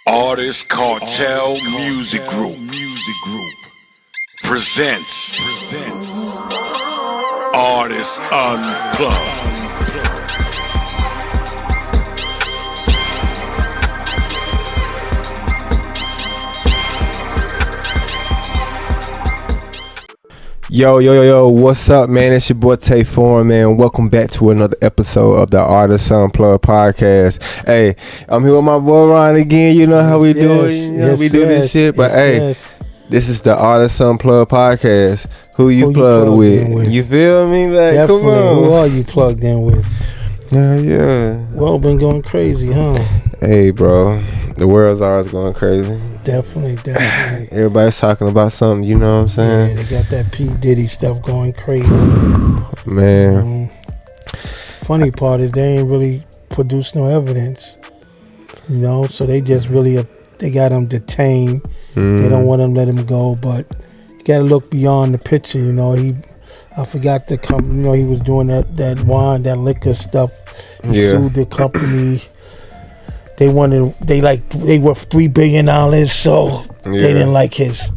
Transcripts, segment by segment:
Artist Cartel Music Group presents Artist Unplugged. Yo, what's up, man? It's your boy Tae and Ron, man. Welcome back to another episode of the Artist Unplugged Podcast. Hey, I'm here with my boy Ron again. You know how we do it. You know, we do this shit. But this is the Artist Unplugged Podcast. Who you plugged with? You feel me? Like, definitely. Come on. Who are you plugged in with? Yeah. World been going crazy, huh? Hey, bro. The world's always going crazy. Definitely. Everybody's talking about something, you know what I'm saying? Yeah, they got that P. Diddy stuff going crazy. Man. Funny part is they ain't really produced no evidence, you know, so they just really, they got him detained. They don't want him to let him go, but you got to look beyond the picture, you know. I forgot the company, you know, he was doing that wine, that liquor stuff. He sued the company. They were $3 billion, so they didn't like his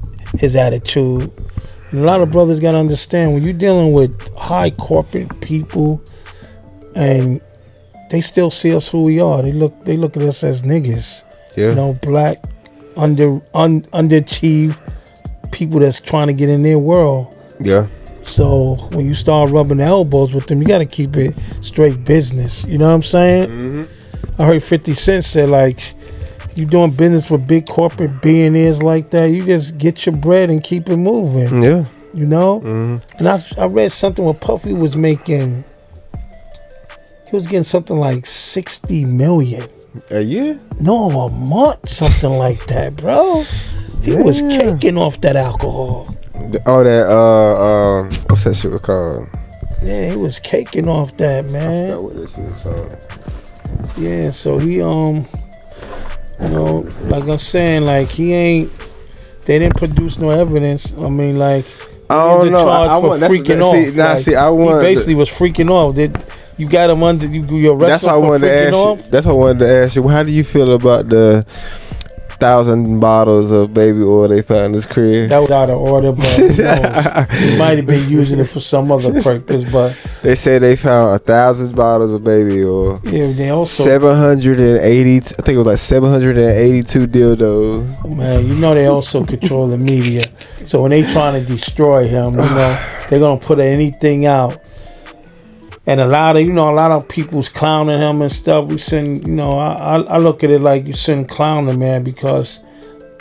attitude. And a lot of brothers got to understand, when you're dealing with high corporate people, and they still see us who we are. They look at us as niggas, you know, black, underachieved people that's trying to get in their world. Yeah. So when you start rubbing elbows with them, you got to keep it straight business. You know what I'm saying? Mm-hmm. I heard 50 Cent say, like, you doing business with big corporate billionaires like that, you just get your bread and keep it moving. Yeah. You know? Mm-hmm. And I read something where Puffy was making, he was getting something like 60 million. A year? No, a month, something like that, bro. He was caking off that alcohol. What's that shit called? Yeah, he was caking off that, man. I forgot what that shit was called. Yeah, so he, you know, like I'm saying, like they didn't produce no evidence. I mean, like, I don't know. I want freaking off. He basically was freaking off. You got him under your arrest for freaking off? That's what I wanted to ask you. Well, how do you feel about the 1,000 bottles of baby oil they found in his crib? That was out of order, but he might have been using it for some other purpose. But they said they found 1,000 bottles of baby oil. Yeah, they also 780. I think it was like 782 dildos. Man, you know they also control the media. So when they trying to destroy him, you know they're gonna put anything out. And a lot of people's clowning him and stuff. We shouldn't, you know, I look at it like you shouldn't clown the man, because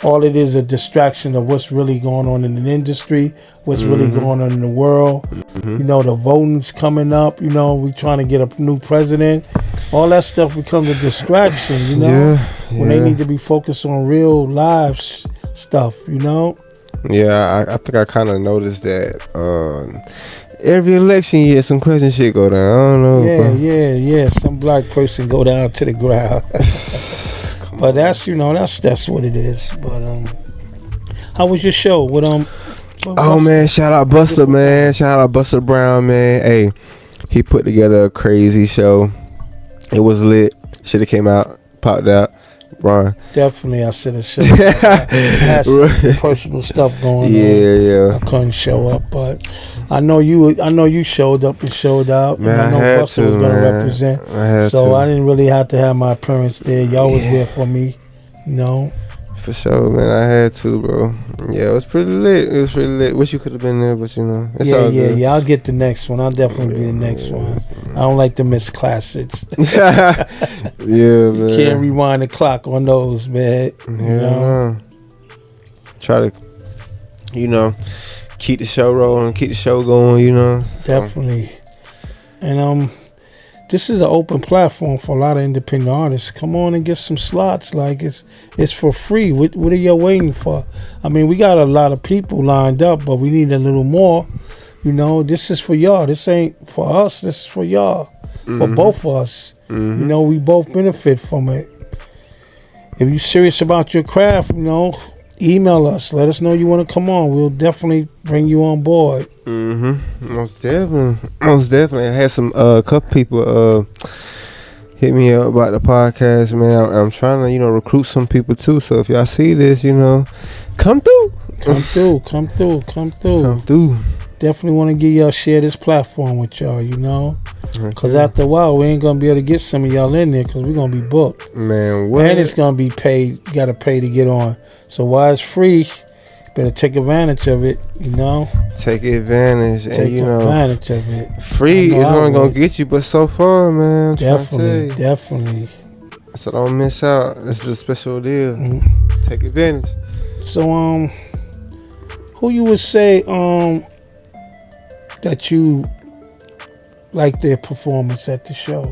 all it is a distraction of what's really going on in the industry, what's really going on in the world. You know, the voting's coming up. You know, we trying to get a new president. All that stuff becomes a distraction. You know, when they need to be focused on real live stuff. You know. Yeah, I think I kind of noticed that. Every election year, some crazy shit go down. I don't know. Yeah. Some black person go down to the ground. But that's, you know, that's what it is. But how was your show? Man, shout out Buster, man. Shout out Buster Brown, man. Hey, he put together a crazy show. It was lit. Should have came out, popped out. Ron. Definitely, I should have showed up. I had some personal stuff going on. Yeah. I couldn't show up, but I know you showed up and showed out. Man, and I know Buster was going to represent. I didn't really have to have my appearance there. Y'all was there for me, you know. For sure, man. I had to, bro. Yeah, it was pretty lit. Wish you could have been there, but you know, it's all good. Yeah. I'll get the next one. I'll definitely be the next one. I don't like to miss classics. Yeah, man. You can't rewind the clock on those, man. Yeah. Try to, you know, keep the show rolling, keep the show going. You know, definitely. And this is an open platform for a lot of independent artists. Come on and get some slots. Like, it's for free. What are you waiting for? I mean, we got a lot of people lined up, but we need a little more. You know, this is for y'all. This ain't for us. This is for y'all. For both of us. You know, we both benefit from it. If you're serious about your craft, you know, email us. Let us know you want to come on. We'll definitely bring you on board. Most definitely. I had some couple people hit me up about the podcast, man. I'm trying to, recruit some people too. So if y'all see this, come through. Come through. Definitely want to get y'all share this platform with y'all, because after a while we ain't gonna be able to get some of y'all in there because we're gonna be booked, man. What? And it's gonna be paid. You gotta pay to get on. So while it's free, better take advantage of it. Take advantage, advantage of it. Free is only gonna get you, but so far, man. Definitely. So don't miss out. This is a special deal. Take advantage. So who you would say that you like their performance at the show?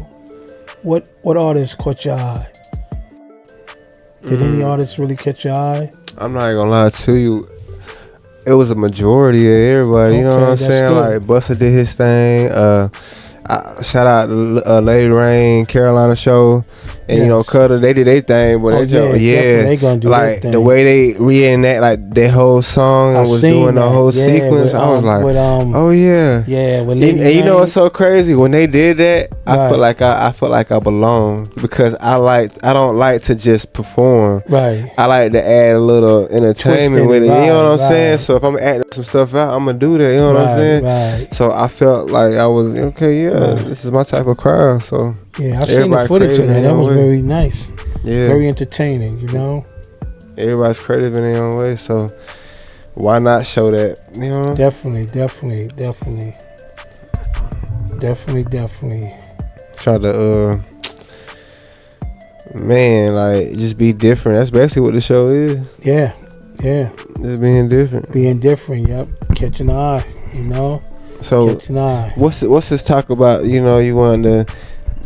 What artists caught your eye? Did any artists really catch your eye? I'm not gonna lie to you. It was a majority of everybody. You know what I'm saying? Good. Like Busta did his thing. Shout out to Lady Rain, Carolina show, and Cutter. They did their thing, but they gonna do like their the thing. way they reenact like their whole song and was doing the whole sequence. I was like, oh yeah. With And you know what's so crazy? When they did that, I felt like I belonged because I don't like to just perform. Right. I like to add a little entertainment with it. You know what I'm saying? So if I'm acting some stuff out, I'm gonna do that. You know what I'm saying? Right. So I felt like I was okay. This is my type of crowd. So I seen the footage of that. That was very nice. Yeah. Very entertaining. Everybody's creative in their own way. So why not show that? Definitely. Try to just be different. That's basically what the show is. Yeah. Just being different. Yep. Catching the eye. So what's this talk about? You want to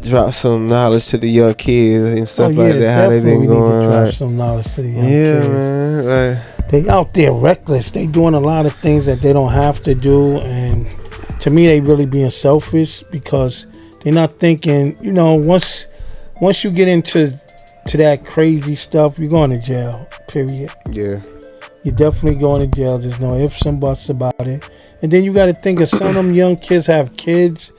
drop some knowledge to the young kids and stuff like that. How they been going? Need to drop some knowledge to the young kids. Man. They out there reckless. They doing a lot of things that they don't have to do, and to me, they really being selfish because they're not thinking. Once you get into that crazy stuff, you're going to jail. Period. Yeah. You're definitely going to jail. There's no ifs and buts about it. And then you got to think of some of them young kids have kids.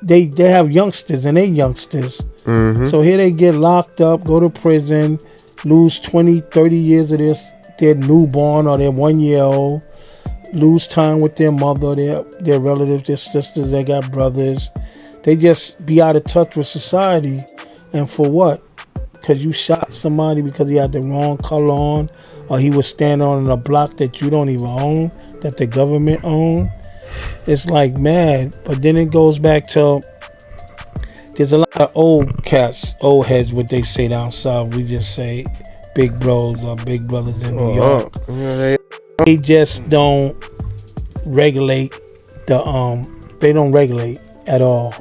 They have youngsters and they youngsters. Mm-hmm. So here they get locked up, go to prison, lose 20, 30 years of their newborn or their 1-year-old, lose time with their mother, their relatives, their sisters, they got brothers. They just be out of touch with society. And for what? Because you shot somebody because he had the wrong color on, or he was standing on a block that you don't even own, that the government own. It's like mad. But then it goes back to, there's a lot of old cats, old heads, what they say down south. We just say big bros or big brothers in New York. They just don't regulate they don't regulate at all.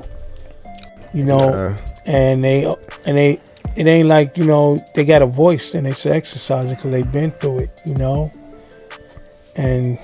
And it ain't like, they got a voice and they say exercise it because they've been through it, And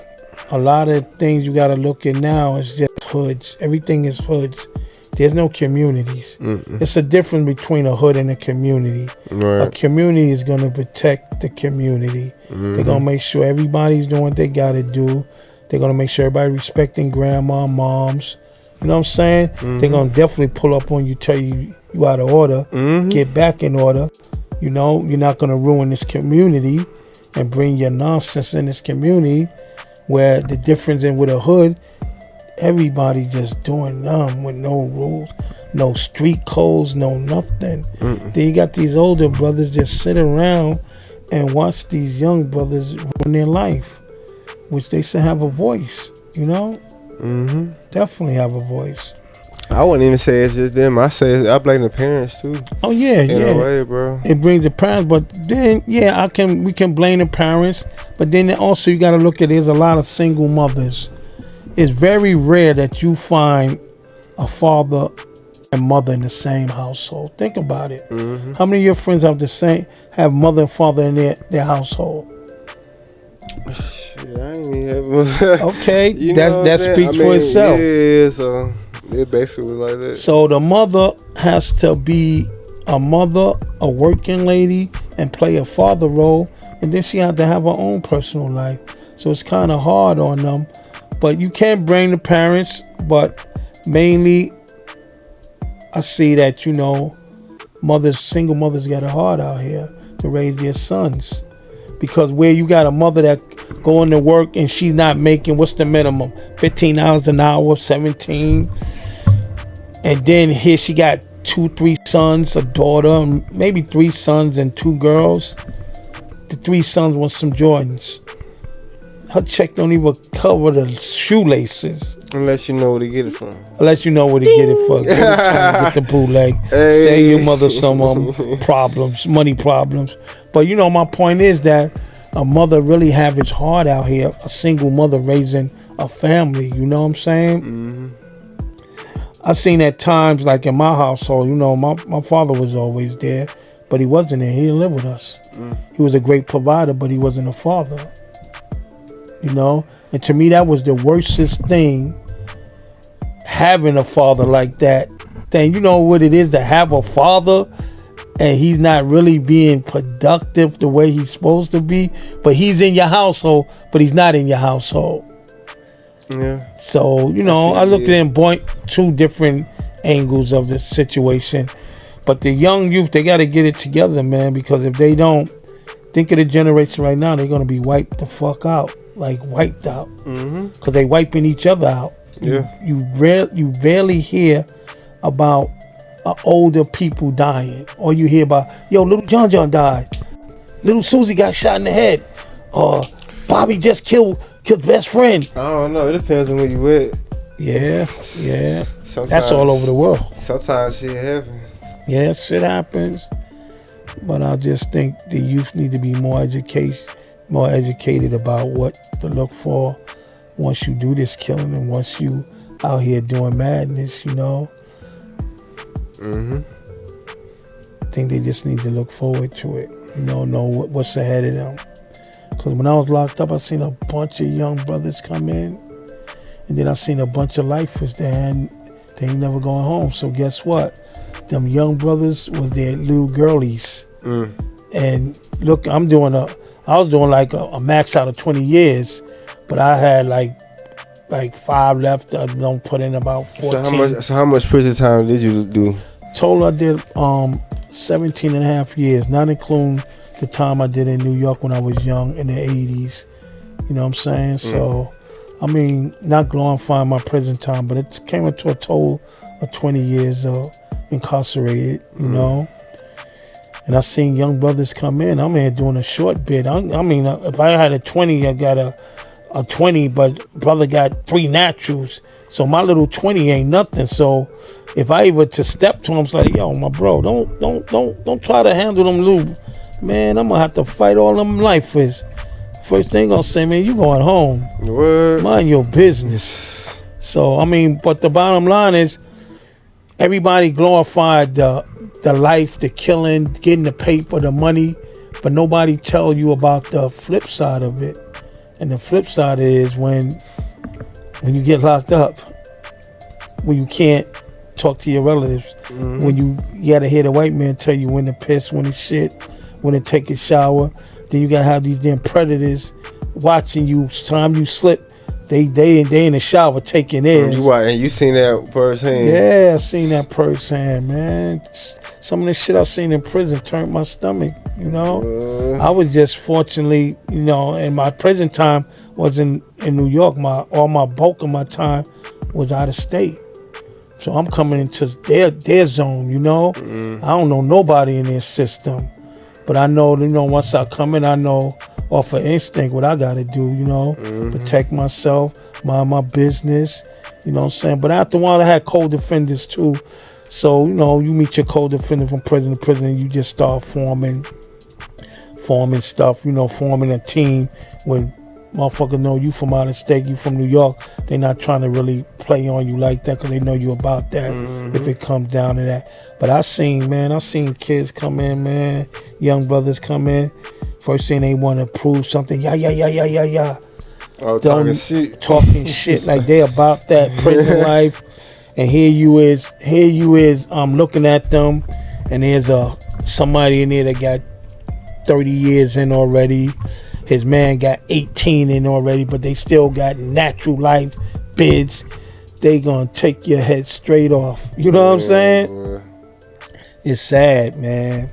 a lot of things you got to look at now is just hoods. Everything is hoods. There's no communities. It's a difference between a hood and a community. Right. A community is going to protect the community. They're going to make sure everybody's doing what they got to do. They're going to make sure everybody respecting grandma, moms. You know what I'm saying? They're going to definitely pull up on you, tell you out of order. Get back in order. You're not going to ruin this community and bring your nonsense in this community, where the difference in with a hood, everybody just doing with no rules, no street codes, no nothing. Then you got these older brothers just sit around and watch these young brothers ruin their life, which they should have a voice, Definitely have a voice. I wouldn't even say it's just them. I blame the parents too. Oh yeah, in a way, bro. It brings the parents, but then we can blame the parents, but then also you got to look at, there's a lot of single mothers. It's very rare that you find a father and mother in the same household. Think about it. How many of your friends have mother and father in their household? Shit, I ain't even have. Okay, that speaks for itself. Yeah, so it basically was like that. So the mother has to be a mother, a working lady, and play a father role, and then she had to have her own personal life. So it's kind of hard on them. But you can't blame the parents, but mainly I see that, single mothers got it hard out here to raise their sons. Because where you got a mother that going to work and she's not making, what's the minimum? $15 an hour, 17. And then here she got 2-3 sons, a daughter, maybe 3 sons and 2 girls. The 3 sons want some Jordans. Her check don't even cover the shoelaces. Unless you know where to get it from. Unless you know where to get it from. Get the bootleg. Hey. Save your mother some problems, money problems. But you know, my point is that a mother really have its hard out here. A single mother raising a family. You know what I'm saying? Mm-hmm. I seen at times, like in my household, you know, my father was always there, but he wasn't there. He didn't live with us. He was a great provider, but he wasn't a father. You know? And to me, that was the worstest thing, having a father like that. Then you know what it is to have a father and he's not really being productive the way he's supposed to be, but he's in your household, but he's not in your household. Yeah. So, you know, I looked at it in 2 different angles of the situation. But the young youth, they got to get it together, man, because if they don't, think of the generation right now, they're going to be wiped the fuck out. Like wiped out. Because they wiping each other out. Yeah. You rarely hear about older people dying. Or you hear about, yo, little John died. Little Susie got shot in the head. Or Bobby just killed best friend. I don't know. It depends on where you at. Yeah. Sometimes, that's all over the world. Sometimes shit happens. Yeah, shit happens. But I just think the youth need to be more educated about what to look for once you do this killing and once you out here doing madness, you know. I think they just need to look forward to it. You know what's ahead of them. Because when I was locked up, I seen a bunch of young brothers come in. And then I seen a bunch of lifers that they ain't never going home. So guess what? Them young brothers was their little girlies. And look, I was doing like a max out of 20 years. But I had like 5 left. I don't put in about 14. So how much prison time did you do? Total I did 17 and a half years, not including the time I did in New York when I was young in the 80s. You know what I'm saying? So, I mean, not glorifying my prison time, but it came into a total of 20 years incarcerated, you know? And I seen young brothers come in. I'm here doing a short bit. I mean, if I had a 20, I got a 20, but brother got 3 naturals. So my little 20 ain't nothing. So if I were to step to him, it's like, yo, my bro, don't try to handle them little, man, I'm gonna have to fight all them lifers. First thing gonna say, man, you going home. What? Mind your business. So, I mean, but the bottom line is everybody glorified the life, the killing, getting the paper, the money, but nobody tell you about the flip side of it. And the flip side is when you get locked up, when you can't talk to your relatives, when you gotta hear the white man tell you when to piss, when to shit, when to take a shower, then you gotta have these damn predators watching you. Time you slip, they in the shower taking theirs. And you seen that firsthand? Yeah, I seen that firsthand, man. Some of the shit I seen in prison turned my stomach, you know. I was just fortunately, you know, and my prison time was in New York. My bulk of my time was out of state. So I'm coming into their zone, you know. I don't know nobody in their system. But I know, you know, once I come in, I know off of instinct what I gotta do, you know. Protect myself, mind my business, you know what I'm saying? But after a while I had co-defenders too. So, you know, you meet your co-defendant from prison to prison and you just start forming stuff, you know, forming a team when motherfuckers know you from out of state, you from New York. They not trying to really play on you like that because they know you about that if it comes down to that. But I seen kids come in, man, young brothers come in. First thing they want to prove something, yeah. Oh, talking shit like they about that prison life. And here you is, I'm looking at them, and there's somebody in there that got 30 years in already. His man got 18 in already, but they still got natural life bids. They gonna take your head straight off. You know what I'm saying? it's sad, man.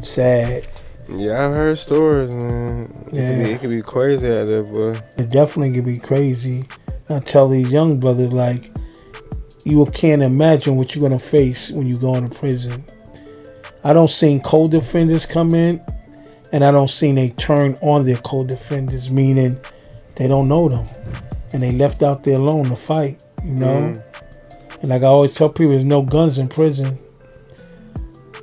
Sad. Yeah, I've heard stories, man. It could be crazy out there, boy. It definitely could be crazy. I tell these young brothers, like, you can't imagine what you're going to face when you go into prison. I don't seen co-defendants come in, and I don't seen they turn on their co-defendants, meaning they don't know them. And they left out there alone to fight, you know? And like I always tell people, there's no guns in prison.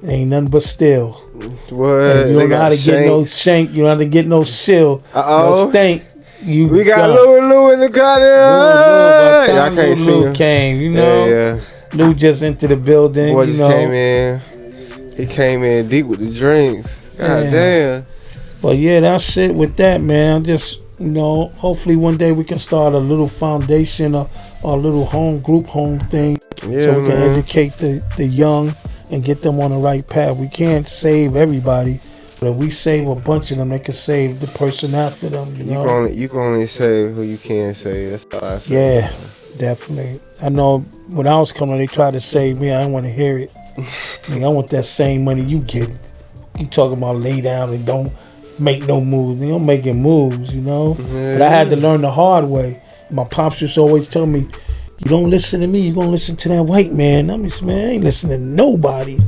Ain't nothing but steel. What? You don't know how to get no shank. You don't know how to get no shield. No stank. We got Lou in the car there. I can't see him. Came, you know. Yeah. Lou just entered the building. Boy just came in. He came in deep with the drinks. God damn. But yeah, that's it with that, man. I just, you know, hopefully one day we can start a little foundation or a little group home thing, so we can educate the young and get them on the right path. We can't save everybody, but if we save a bunch of them, they can save the person after them. You know, you can only save who you can save. That's all I say. Yeah, definitely. I know when I was coming, they tried to save me. I didn't want to hear it. I want that same money you get. You talking about lay down and don't make no moves. They don't making moves, you know. Yeah. But I had to learn the hard way. My pops used to always tell me, you don't listen to me, you're going to listen to that white man. I mean, man, I ain't listening to nobody.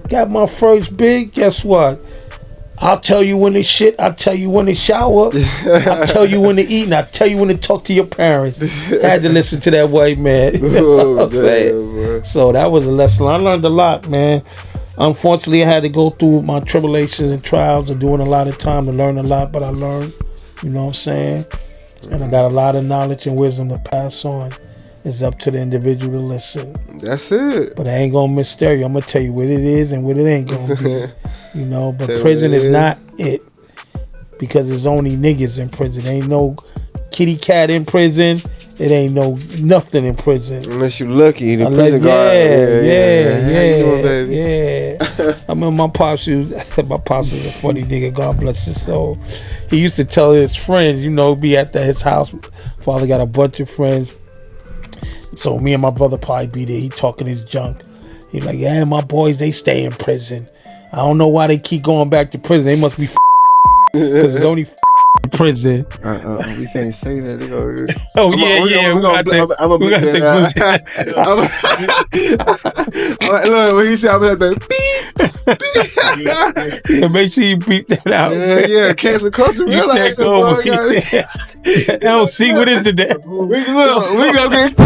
Got my first big, guess what? I'll tell you when to shit, I'll tell you when to shower, I'll tell you when to eat, and I'll tell you when to talk to your parents. I had to listen to that white man. You know what I'm saying? So that was a lesson. I learned a lot, man. Unfortunately, I had to go through my tribulations and trials and doing a lot of time to learn a lot, but I learned, you know what I'm saying? And I got a lot of knowledge and wisdom to pass on. It's up to the individual to listen. That's it. But I ain't gonna misstare you. I'm gonna tell you what it is and what it ain't gonna be. You know, but prison is not it. Because there's only niggas in prison. Ain't no kitty cat in prison. It ain't no nothing in prison. Unless you lucky, the prison guard. Yeah. I remember my pops was a funny nigga, God bless his soul. He used to tell his friends, you know, be at his house. Father got a bunch of friends. So me and my brother probably be there. He talking his junk. He like, yeah, my boys, they stay in prison. I don't know why they keep going back to prison. They must be because it's only prison. We can't say that. Look, when he said, I'm gonna have to beep. Yeah, make sure you beep that out. Yeah, cancel culture. You can't go over. LC, what is it? We gonna get.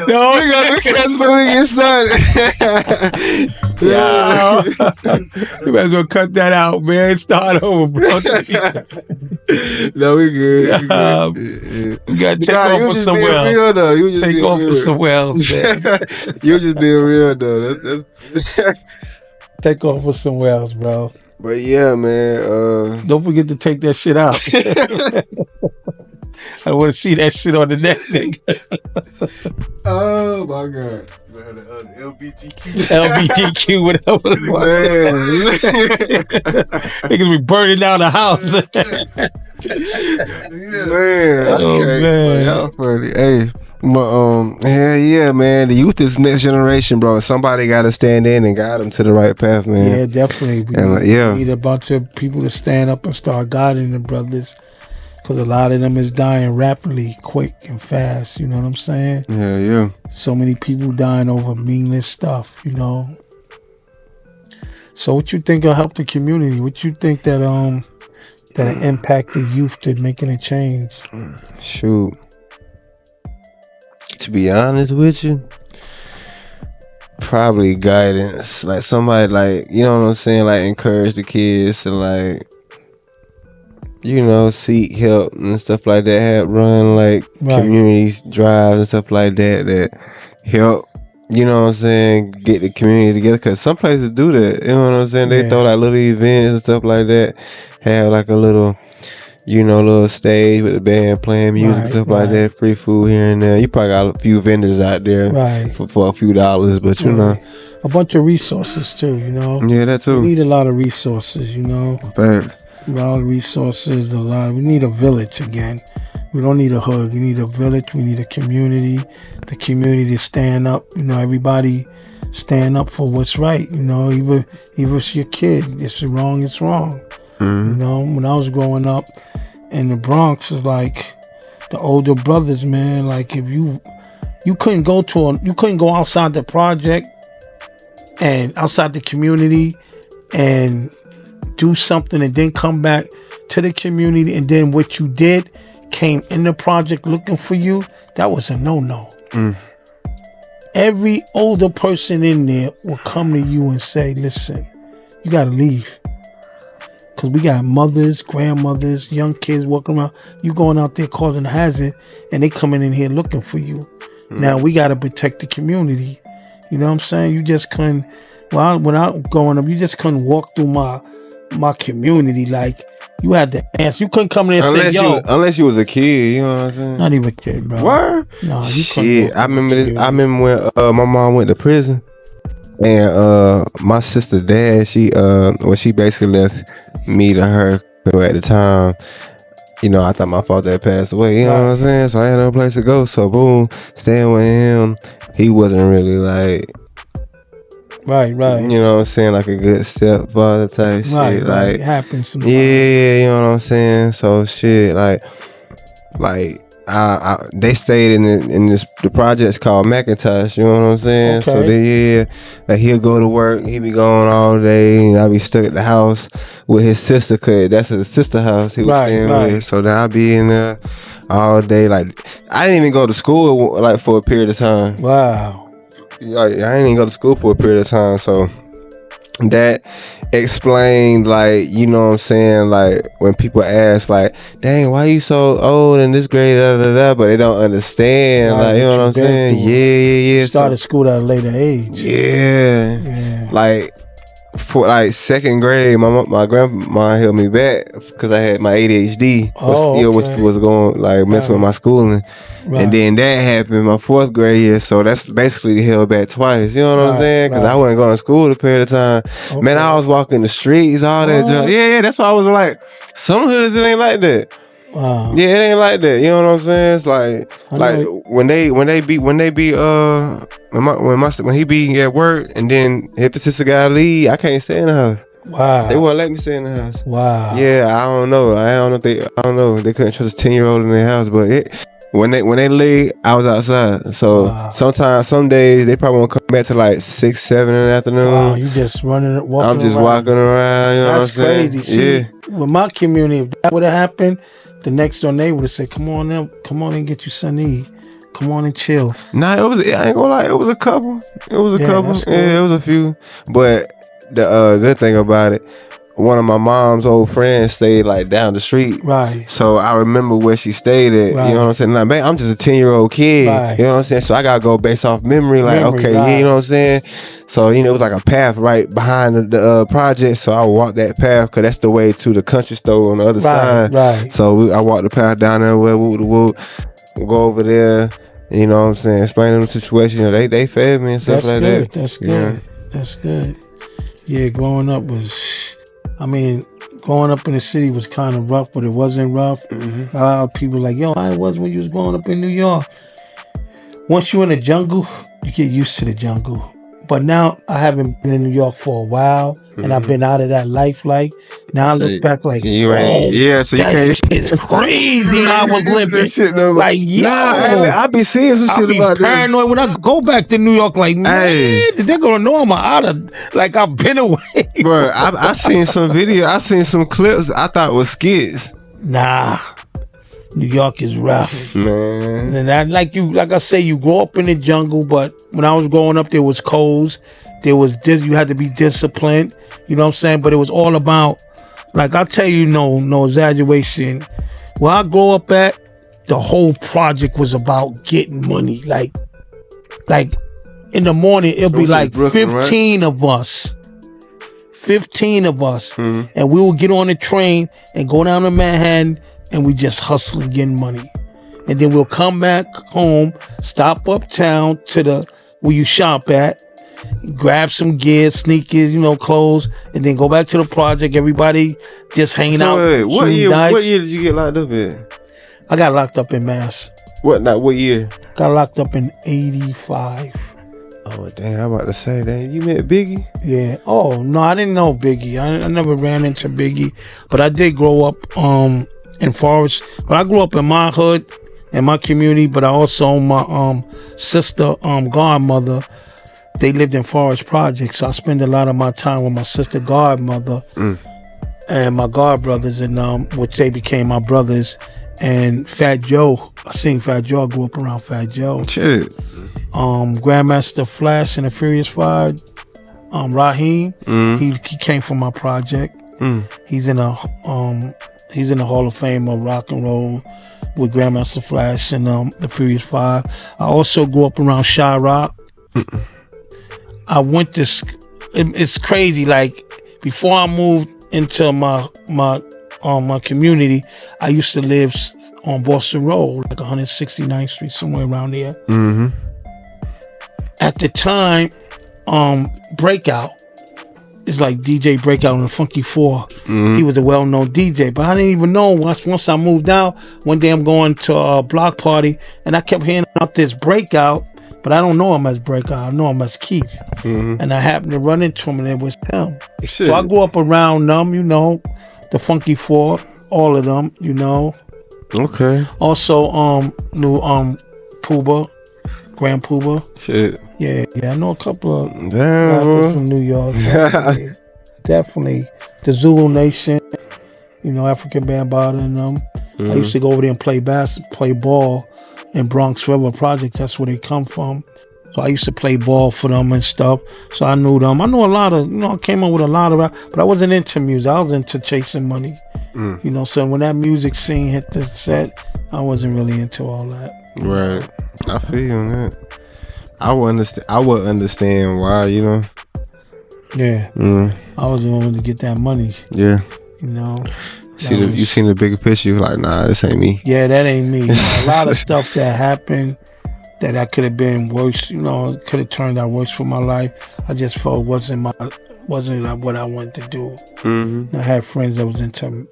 No, we gonna get canceled when we get started. You might as well cut that out, man. Start over, bro. No, we good. You gotta take off for somewhere else. Take off for somewhere else, man. You just being real, though. That's take off for somewhere else, bro. But yeah, man. Don't forget to take that shit out. I don't want to see that shit on the neck, nigga. Oh my God. LBGQ, whatever the fuck. Niggas be burning down the house. Man, how funny. Hey, but yeah, man. The youth is next generation, bro. Somebody got to stand in and guide them to the right path, man. Yeah, definitely. We need a bunch of people to stand up and start guiding the brothers. Because a lot of them is dying rapidly, quick and fast. You know what I'm saying? Yeah. So many people dying over meaningless stuff, you know. So what you think will help the community? What you think that impact the youth to making a change? Shoot. To be honest with you, probably guidance. Like somebody like, you know what I'm saying? Like encourage the kids to like, you know, seek help and stuff like that. Help run like community drives and stuff like that help, you know what I'm saying, get the community together. Because some places do that, you know what I'm saying? They throw like little events and stuff like that. Have like a little, you know, little stage with the band playing music and stuff like that. Free food here and there. You probably got a few vendors out there for a few dollars, but you know. A bunch of resources too, you know. Yeah, that too. We need a lot of resources, you know. Thanks. A lot of resources, we need a village again. We don't need a hood. We need a village. We need a community. The community to stand up. You know, everybody stand up for what's right. You know, even it's your kid, it's wrong, it's wrong. Mm-hmm. You know, when I was growing up in the Bronx, is like the older brothers, man. Like if you couldn't go outside the project and outside the community and do something and then come back to the community, and then what you did came in the project looking for you, that was a no-no. Every older person in there will come to you and say, listen, you gotta leave, because we got mothers, grandmothers, young kids walking around. You going out there causing a hazard, and they coming in here looking for you. Now we gotta protect the community. You know what I'm saying? You just couldn't, when I was growing up, you just couldn't walk through my community. Like, you had to answer. You couldn't come in and say, yo. Unless you was a kid, you know what I'm saying? Not even a kid, bro. What? No, you shit. I remember when my mom went to prison, and my sister dad, she basically left me to her at the time. You know, I thought my father had passed away, you know what I'm saying? So I had no place to go. So boom, staying with him, he wasn't really like, right. you know what I'm saying, like a good stepfather type shit. Right. Like, It happens sometimes. yeah, you know what I'm saying? So shit, like they stayed in the projects called Macintosh, you know what I'm saying? Okay. So like he'll go to work, he be gone all day, and I'll be stuck at the house with his sister, cause that's his sister house he was staying with. So then I'll be in there all day. Like, I didn't even go to school like for a period of time. Wow. Like, I didn't even go to school for a period of time, so that explained, like, you know what I'm saying, like when people ask like, dang, why you so old in this grade, but they don't understand, like, you know what I'm saying? Yeah. Started school at a later age. Yeah. Like for like second grade, my grandma held me back because I had my ADHD, which was going like messing with my schooling. And then that happened my fourth grade year, so that's basically held back twice. You know what I'm saying? Because I wasn't going to school a period of time. Okay. Man, I was walking the streets, all that junk. Yeah, that's why I was like, some hoods it ain't like that. Wow. Yeah, it ain't like that. You know what I'm saying? It's like when he be at work, and then if his sister gotta leave, I can't stay in the house. Wow. They won't let me stay in the house. Wow. Yeah, I don't know. They couldn't trust a 10-year-old in their house, but when they leave, I was outside. So sometimes, some days, they probably won't come back to like 6, 7 in the afternoon. Wow, you just walking I'm just around. walking around. You know That's what I'm crazy. saying? See, with my community, if that would have happened, the next door neighbor would have said, come on and get you something to eat. Come on and chill. Nah, I ain't gonna lie, it was a couple. It was a couple. Cool. Yeah, it was a few. But the good thing about it, one of my mom's old friends stayed like down the street. Right. So I remember where she stayed at. Right. You know what I'm saying? Like, man, I'm just a 10-year-old kid. Right. You know what I'm saying? So I gotta go based off memory. Like, okay, yeah, you know what I'm saying? So, you know, it was like a path right behind the project. So I walked that path because that's the way to the country store on the other side. Right. So I walked the path down there where we'll go over there. You know what I'm saying? Explain them the situation. You know, they fed me and stuff like that. That's good. Yeah. That's good. Yeah, growing up in the city was kind of rough, but it wasn't rough. Mm-hmm. A lot of people like, yo, I was when you was growing up in New York. Once you're in the jungle, you get used to the jungle. But now I haven't been in New York for a while, and I've been out of that life. Like, now I look back like, yeah, so you can't. It's crazy how I was living. Shit, no, like, yo, I be seeing some shit about that. I'm paranoid when I go back to New York. Like, man, they're gonna know I'm out of. Like, I've been away. Bro, I seen some video. I seen some clips. I thought was skits. Nah. New York is rough, man. And I, like I say, you grow up in the jungle. But when I was growing up, there was codes. There was you had to be disciplined. You know what I'm saying? But it was all about, like, I'll tell you, no exaggeration. Where I grew up at, the whole project was about getting money. Like in the morning, it'll be like Brooklyn, 15 right? of us. 15 of us, and we will get on the train and go down to Manhattan. And we just hustling, getting money. And then we'll come back home, stop uptown to where you shop at, grab some gear, sneakers, clothes, and then go back to the project. Everybody just hanging out. Wait, what year did you get locked up in? I got locked up in Mass. What year? Got locked up in 85. Oh damn! I'm about to say that you met Biggie. Yeah. Oh no, I didn't know Biggie. I never ran into Biggie, but I did grow up in Forest. But I grew up in my hood, in my community. But I also my sister godmother. They lived in Forest Project, so I spend a lot of my time with my sister godmother and my god brothers, and which they became my brothers. And Fat Joe, I seen Fat Joe. I grew up around Fat Joe. Shit. Grandmaster Flash and the Furious Five, Raheem. He came from my project. He's in a Hall of Fame of rock and roll with Grandmaster Flash and the Furious Five. I also grew up around Shy Rock. I went to. It's crazy. Like before I moved into my community, I used to live on Boston Road, like 169th Street, somewhere around there. At the time, Breakout is like DJ Breakout on the Funky Four. He was a well-known DJ, but I didn't even know once I moved out. One day I'm going to a block party, and I kept hearing about this Breakout, but I don't know him as Breakout. I know him as Keith. And I happened to run into him, and it was him. Shit. So I grew up around them, you know, the Funky Four, all of them, you know. Okay. Also, knew Pooba, Grand Pooba. Shit. Yeah, I know a couple of rappers from New York. Definitely. The Zulu Nation, you know, African Bambaataa and them. I used to go over there and play ball in Bronx River Project. That's where they come from. So I used to play ball for them and stuff. So I knew them. I know a lot of, you know, I came up with a lot of rap, but I wasn't into music. I was into chasing money. You know, so when that music scene hit the set, I wasn't really into all that. Right. I feel you on that. I would understand why, you know. Yeah. I was the one to get that money. Yeah. You know. You seen the bigger picture, you're like, nah, this ain't me. Yeah, that ain't me. You know, a lot of stuff that happened that I could have been worse, you know, it could have turned out worse for my life. I just felt wasn't what I wanted to do. I had friends that was into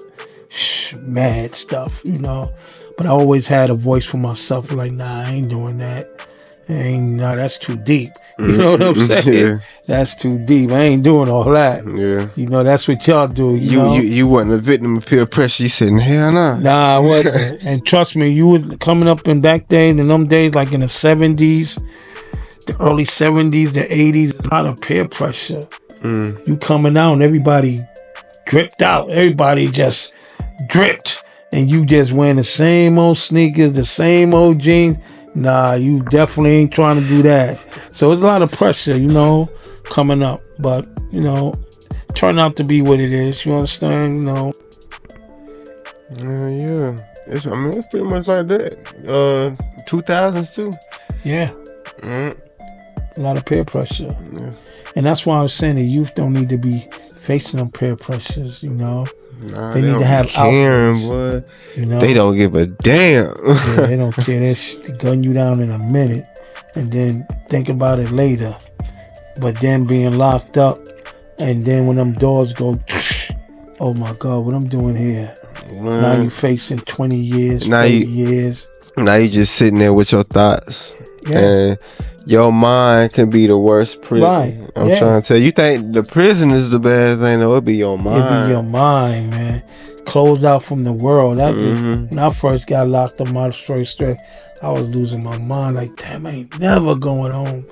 mad stuff, you know. But I always had a voice for myself, like, nah, I ain't doing that. That's too deep. You know what I'm saying? Yeah. That's too deep. I ain't doing all that. Yeah. You know, that's what y'all do. You wasn't a victim of peer pressure. You said, hell nah. Nah, I wasn't. And trust me, you was coming up in back then, in them days, like in the 70s, the early 70s, the 80s, a lot of peer pressure. You coming out and everybody dripped out. Everybody just dripped. And you just wearing the same old sneakers, the same old jeans. Nah, you definitely ain't trying to do that. So it's a lot of pressure, you know, coming up. But, you know, turn out to be what it is. You understand? You know. Yeah. It's pretty much like that. 2000s too. Yeah. A lot of peer pressure. Yeah. And that's why I was saying the youth don't need to be facing them peer pressures, you know. Nah, they need to have outlets, boy. You know? They don't give a damn. Yeah, they don't care. They gun you down in a minute and then think about it later. But then being locked up and then when them doors go, oh my God, what I'm doing here? Now you facing 20 years, 30 years. Now you just sitting there with your thoughts. Yeah. And your mind can be the worst prison. Right. I'm trying to tell you. You think the prison is the bad thing? No, it'll be your mind. It'll be your mind, man. Closed out from the world. That was, when I first got locked up, my straight, I was losing my mind. Like, damn, I ain't never going home.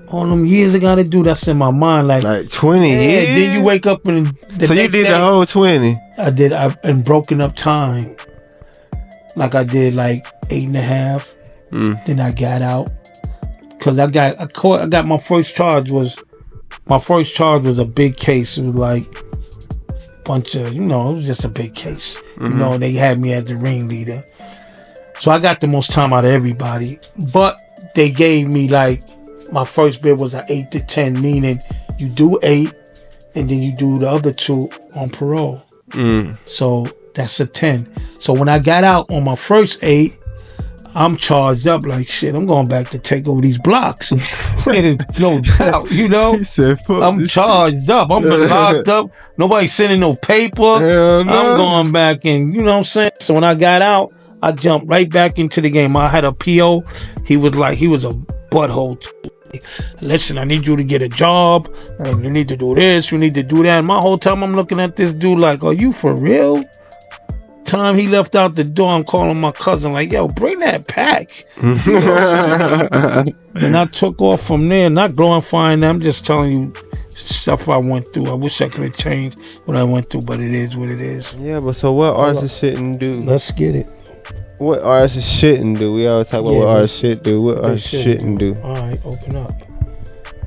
All them years I got to do, that's in my mind. Like 20 years? Then you wake up and so you did the whole 20? I did. And broken up time. Like I did like 8.5. Then I got out. Because I got my first charge was a big case. It was like a bunch of, you know, it was just a big case. You know, they had me as the ringleader. So I got the most time out of everybody. But they gave me like, my first bid was an 8 to 10, meaning you do 8 and then you do the other 2 on parole. So that's a 10. So when I got out on my first 8, I'm charged up like shit. I'm going back to take over these blocks. No doubt, you know. He said, I'm charged up. I'm been locked up. Nobody sending no paper. Hell no. I'm going back and, you know what I'm saying? So when I got out, I jumped right back into the game. I had a PO. He was a butthole. listen, I need you to get a job, and you need to do this, you need to do that. And my whole time I'm looking at this dude like, are you for real? Time he left out the door, I'm calling my cousin like, yo, bring that pack. You know what I'm saying? And I took off from there, not glorifying them, just telling you stuff I went through. I wish I could have changed what I went through, but it is what it is. Yeah, but so what artists shouldn't do? Let's get it. What artists shouldn't do? We always talk about what artists should do. What artists shouldn't do? All right, open up.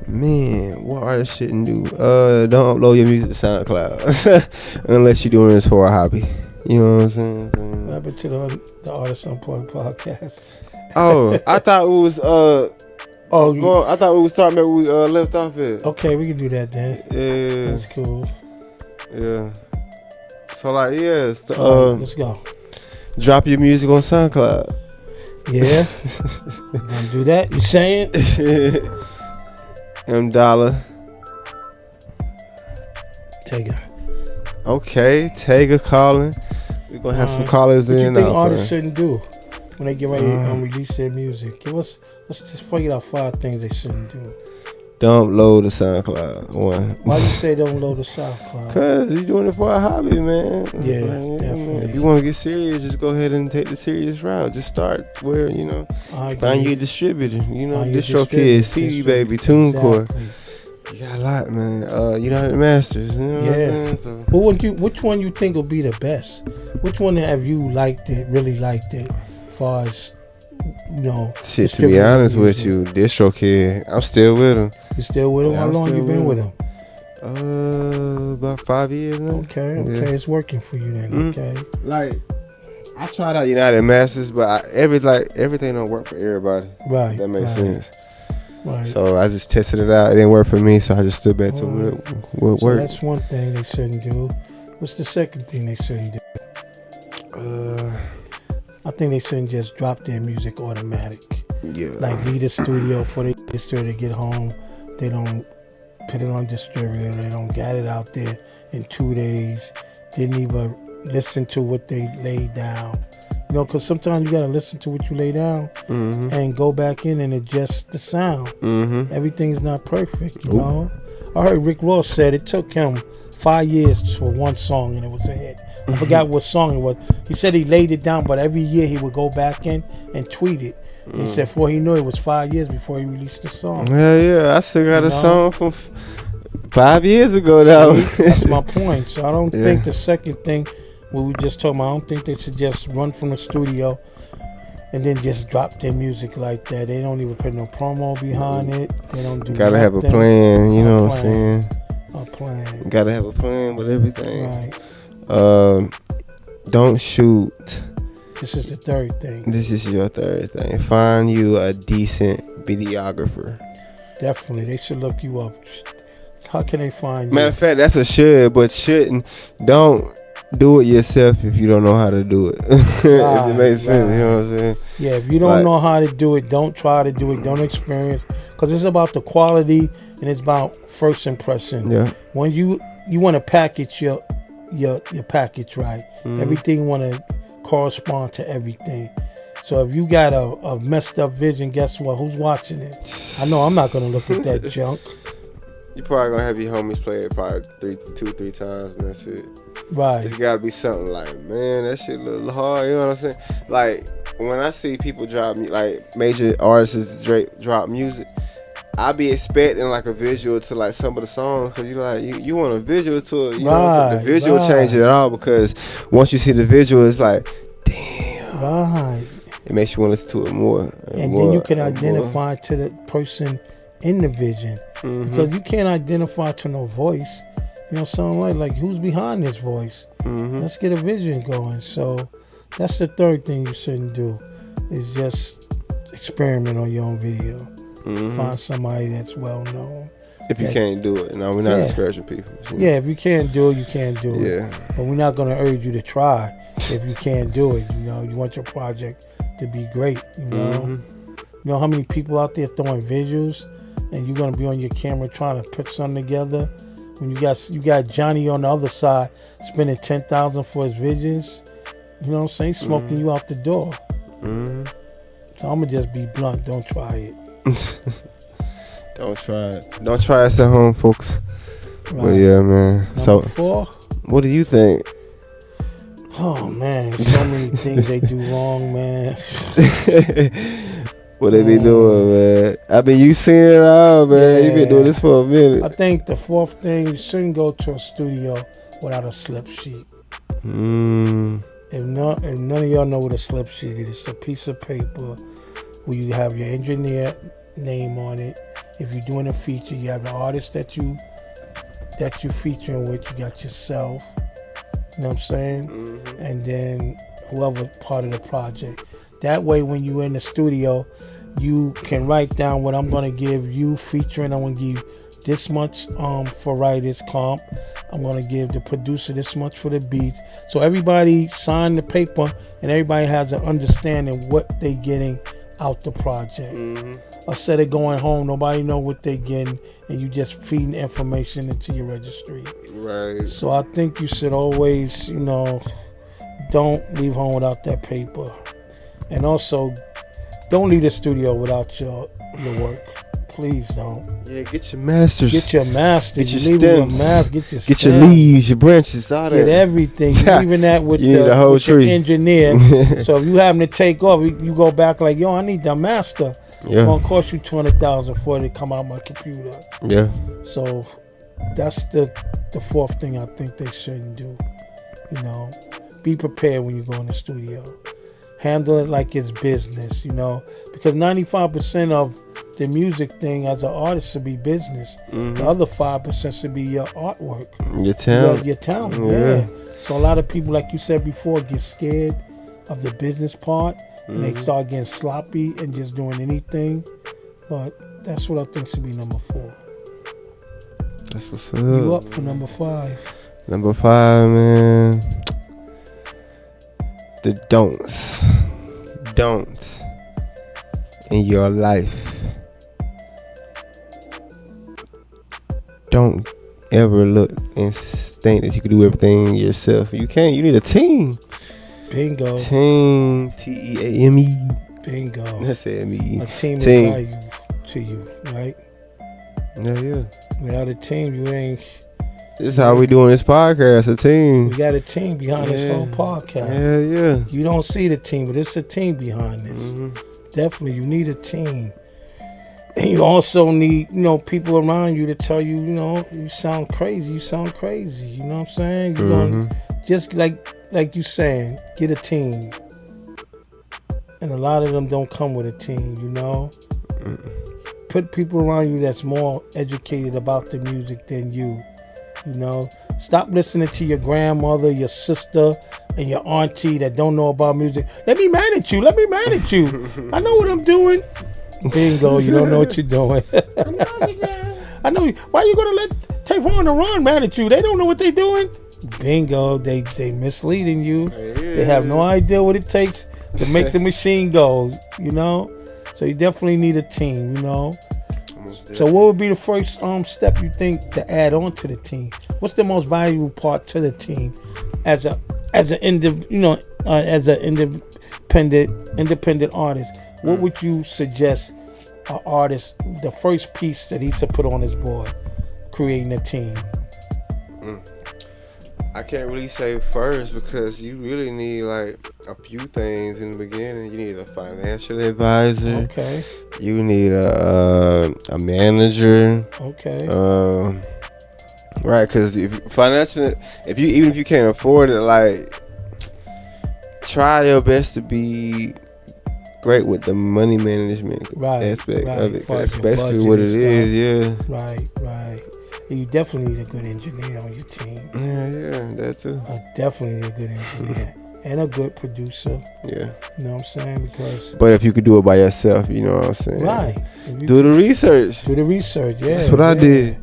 Man, what artists shouldn't do? Don't upload your music to SoundCloud unless you're doing this for a hobby. You know what I'm saying? What happened to the Artist Unplugged podcast? Oh, I thought it was I thought we was talking about we left off it. Okay, we can do that then. Yeah, that's cool. Yeah. So like, yes. Let's go. Drop your music on SoundCloud. Yeah. Don't do that. You saying? M Dollar. Tega. Okay, Tega calling. We're gonna have some callers in. What you think artists shouldn't do when they get ready to release their music? Let's just figure out 5 things they shouldn't do. Don't load the SoundCloud. One. Why you say don't load the SoundCloud? Cause you're doing it for a hobby, man. Yeah, definitely. If you want to get serious, just go ahead and take the serious route. Just start where find you a distributor. DistroKid, CD Baby, TuneCore. You got a lot, man. United Masters. You know what I'm saying? So. Well, which one you think will be the best? Which one have you really liked it, as far as Shit, to be honest with you, DistroKid, I'm still with him. You still with him? How long you been with him? About 5 years now. Okay, it's working for you then. Okay. Like, I tried out United Masters, but everything don't work for everybody. Right. That makes sense. Right. So I just tested it out. It didn't work for me, so I just stood back to what worked. That's one thing they shouldn't do. What's the second thing they shouldn't do? I think they shouldn't just drop their music automatic. Yeah. Like leave the studio for the distributor to get home. They don't put it on distributor. They don't get it out there in 2 days. Didn't even listen to what they laid down. Because sometimes you got to listen to what you lay down and go back in and adjust the sound. Everything's not perfect, you know. I heard Rick Ross said it took him 5 years for one song and it was a hit. I forgot what song it was. He said he laid it down, but every year he would go back in and tweet it. He said before he knew it was 5 years before he released the song. Yeah. I still got a song from 5 years ago now. That's my point. So I don't think the second thing, what we just talking about, I don't think they should just run from the studio and then just drop their music like that. They don't even put no promo behind it. They don't do Gotta nothing. have a plan, you know what I'm saying? A plan. Gotta have a plan with everything. Right. Don't shoot. This is the third thing. This is your third thing. Find you a decent videographer. Definitely. They should look you up. How can they find you? Matter of fact, that's a should, but shouldn't. Don't do it yourself if you don't know how to do it. If it makes sense, you know what I'm saying? Yeah, if you don't know how to do it, don't try to do it. Don't experience. Because it's about the quality and it's about first impression. Yeah. When you want to package your package right, everything want to correspond to everything. So if you got a messed up vision, guess what? Who's watching it? I know I'm not going to look at that junk. You probably going to have your homies play it probably 2-3 times and that's it. Right. It's got to be something like, man, that shit a little hard. You know what I'm saying? Like, when I see people drop, like, major artists drop music, I be expecting, like, a visual to, like, some of the songs. Because, you want a visual to it. You know, the visual change it at all. Because once you see the visual, it's like, damn. Right. It makes you want to listen to it more. And then you can identify to the person in the vision. Because you can't identify to no voice. You know, something like who's behind this voice? Let's get a vision going. So that's the third thing you shouldn't do, is just experiment on your own video. Find somebody that's well known. If you can't do it. No, we're not discouraging people. Yeah, if you can't do it, you can't do it. But we're not going to urge you to try if you can't do it. You know, you want your project to be great, you know. You know how many people out there throwing visuals and you're going to be on your camera trying to put something together? When you got Johnny on the other side spending $10,000 for his visions, you know what I'm saying? Smoking you out the door. So I'm gonna just be blunt. Don't try it. Don't try it. Don't try this at home, folks. Right. But yeah, man. Number 4. What do you think? Oh man, so many things they do wrong, man. What they be doing, man? I mean, you seen it all, man. You been doing this for a minute. I think the 4th thing, you shouldn't go to a studio without a slip sheet. If none of y'all know what a slip sheet is, it's a piece of paper where you have your engineer name on it. If you're doing a feature, you have the artist that you featuring with. You got yourself. You know what I'm saying? And then whoever part of the project. That way, when you're in the studio, you can write down what I'm going to give you featuring. I'm going to give this much for writers comp. I'm going to give the producer this much for the beats. So everybody sign the paper and everybody has an understanding what they getting out the project. Instead of going home, nobody know what they getting and you just feeding information into your registry. Right. So I think you should always, don't leave home without that paper. And also, don't leave the studio without your work. Please don't. Yeah, get your masters. Get your masters. Get your stems. Get your leaves, your branches, all that. Get everything. You're leaving that with the whole with tree. your engineer. So if you having to take off, you go back like, yo, I need the master. It's going to cost you $200,000 for it to come out my computer. Yeah. So that's the 4th thing I think they shouldn't do. Be prepared when you go in the studio. Handle it like it's business, because 95% of the music thing as an artist should be business. The other 5% should be your artwork. Your talent. Your talent, yeah. So a lot of people, like you said before, get scared of the business part and they start getting sloppy and just doing anything. But that's what I think should be number 4. That's what's up. You up for number 5? Number 5, man. The don'ts. Don't in your life. Don't ever look and think that you can do everything yourself. You can't. You need a team. Bingo. Team. T-E-A-M-E. Bingo. That's M-E. A team is value to you, right? Yeah. Without a team, you ain't. This is how we doing this podcast, a team. We got a team behind this whole podcast. Yeah. You don't see the team, but it's a team behind this. Definitely, you need a team. And you also need, people around you to tell you, you sound crazy. You sound crazy. You know what I'm saying? You're gonna, just like you saying, get a team. And a lot of them don't come with a team, Put people around you that's more educated about the music than you. Stop listening to your grandmother, your sister, and your auntie that don't know about music. Let me mad at you. I know what I'm doing. Bingo, you don't know what you're doing. I know. Why you gonna let Tae and Ron mad at you? They don't know what they're doing. Bingo, they misleading you. They have no idea what it takes to make the machine go. So you definitely need a team. So what would be the first step you think to add on to the team? What's the most valuable part to the team as an independent artist? What would you suggest an artist, the first piece that he should put on his board, creating a team? I can't really say first because you really need like a few things in the beginning. You need a financial advisor. Okay. You need a manager. Okay. Right, because even if you can't afford it, like try your best to be great with the money management aspect of it. Cause that's basically what it is. Yeah. Right. You definitely need a good engineer on your team. Yeah, that too. Definitely need a good engineer and a good producer. Yeah. You know what I'm saying? But if you could do it by yourself, you know what I'm saying? Right. Do the research. Yeah. That's what I did.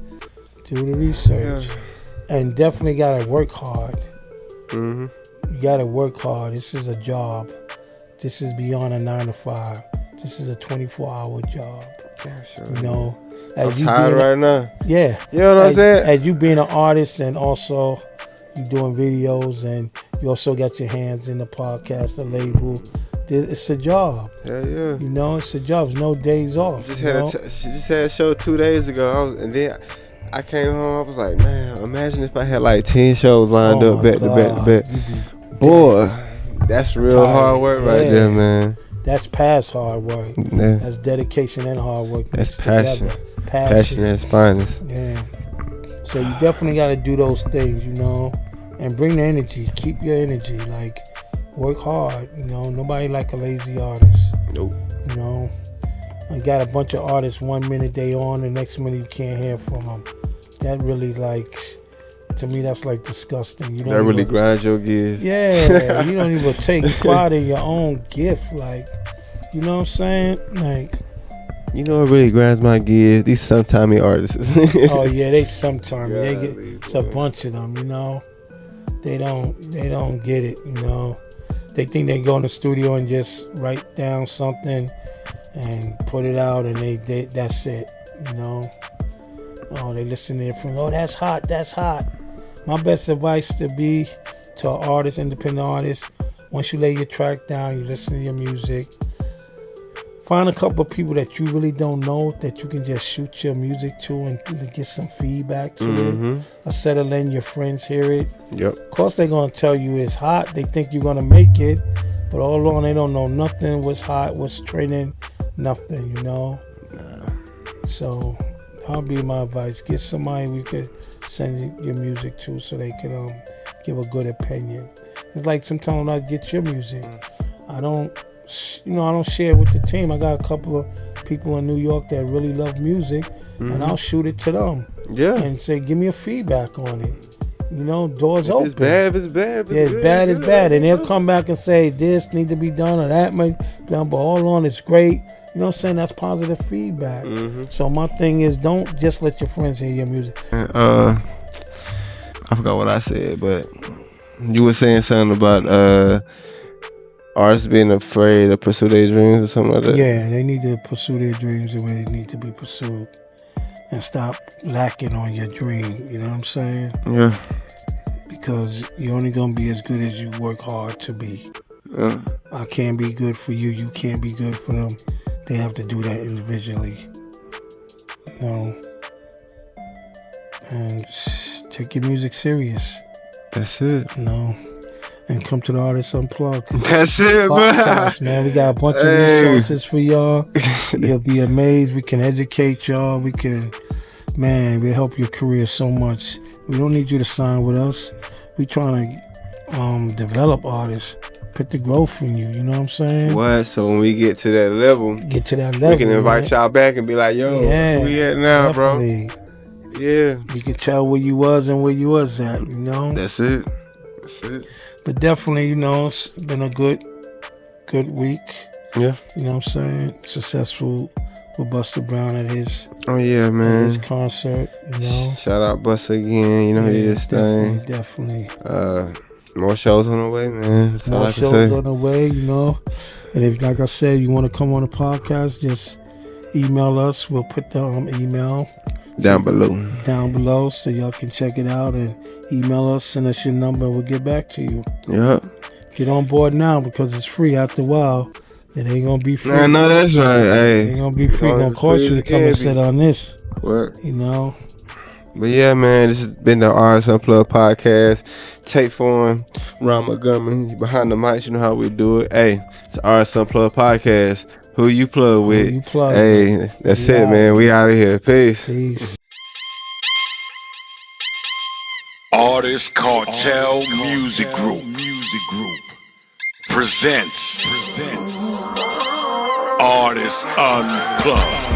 Do the research. Yeah. And definitely gotta work hard. You gotta work hard. This is a job. This is beyond a 9 to 5. This is a 24-hour job. Yeah, sure. I'm tired right now. Yeah. You know what I'm saying? As you being an artist and also you doing videos and you also got your hands in the podcast, the label, it's a job. Hell yeah. You know, it's a job. There's no days off. She just had a show 2 days ago. And then I came home. I was like, man, imagine if I had like 10 shows lined up back to back to back. Boy, that's real hard work right there, man. That's past hard work. Yeah. That's dedication and hard work. That's passion. Together. Passion at its finest. Yeah. So you definitely got to do those things, you know, and bring the energy. Keep your energy. Like, work hard. You know, nobody like a lazy artist. Nope. You know, I got a bunch of artists. 1 minute they on, the next minute you can't hear from them. That really, like, to me, that's like disgusting. You don't that really grinds your gears. Yeah, you don't even take pride in your own gift. Like, you know what I'm saying? Like, you know what really grinds my gears? These sometimey artists. Oh yeah, they sometime they get it's a bunch of them. You know, they don't get it. You know, they think they go in the studio and just write down something and put it out, and they that's it. You know, oh, they listen to their friends. Oh, that's hot. That's hot. My best advice to be to an artist, independent artist, once you lay your track down, you listen to your music. Find a couple of people that you really don't know that you can just shoot your music to and get some feedback to it. Or settle in, your friends hear it. Yep. Of course, they're going to tell you it's hot. They think you're going to make it. But all along, they don't know nothing. What's hot, what's trending, nothing, you know? Nah. So that'll be my advice. Get somebody we could send your music to so they can give a good opinion. It's like sometimes when I get your music, I don't share it with the team. I got a couple of people in New York that really love music, and I'll shoot it to them. Yeah. And say, give me a feedback on it. You know, doors open. It's bad, it's bad. Yeah, it's bad, it's bad. And they'll come back and say, this needs to be done or that might be done, but all on it's great. You know what I'm saying? That's positive feedback. So my thing is, don't just let your friends hear your music. I forgot what I said, but you were saying something about artists being afraid to pursue their dreams or something like that. Yeah, they need to pursue their dreams the way they need to be pursued and stop lacking on your dream. You know what I'm saying? Yeah. Because you're only going to be as good as you work hard to be. Yeah. I can't be good for you. You can't be good for them. They have to do that individually. You know? And take your music serious. That's it. You know? And come to the Artist Unplugged. That's it, podcast, man. We got a bunch of resources for y'all. You'll be amazed. We can educate y'all. We'll help your career so much. We don't need you to sign with us. We trying to develop artists, put the growth in you. You know what I'm saying? What? So when we get to that level, we can invite y'all back and be like, yo, where we at now, definitely. Bro? Yeah. You can tell where you was and where you was at, you know? That's it. That's it. But definitely, you know, it's been a good week. Yeah. You know what I'm saying? Successful with Buster Brown at his concert, you know. Shout out Buster again, you know, he did his thing. Definitely. More shows on the way, man. That's all I can say. More shows on the way, you know. And if, like I said, you want to come on the podcast, just email us. We'll put the email down below so y'all can check it out and email us, send us your number, we'll get back to you. Yeah. Get on board now because it's free. After a while, it ain't gonna be free. I know that's right. Hey, it ain't gonna be free. Gonna cost you to come and sit on this. What? You know. But yeah, man, this has been the Artist Unplugged Podcast. Tae and Ron Montgomery behind the mics. You know how we do it. Hey, it's the Artist Unplugged Podcast. Who you plug with? Hey, that's it, man. We out of here. Peace. Artist Cartel Music Group presents Artist Unplugged.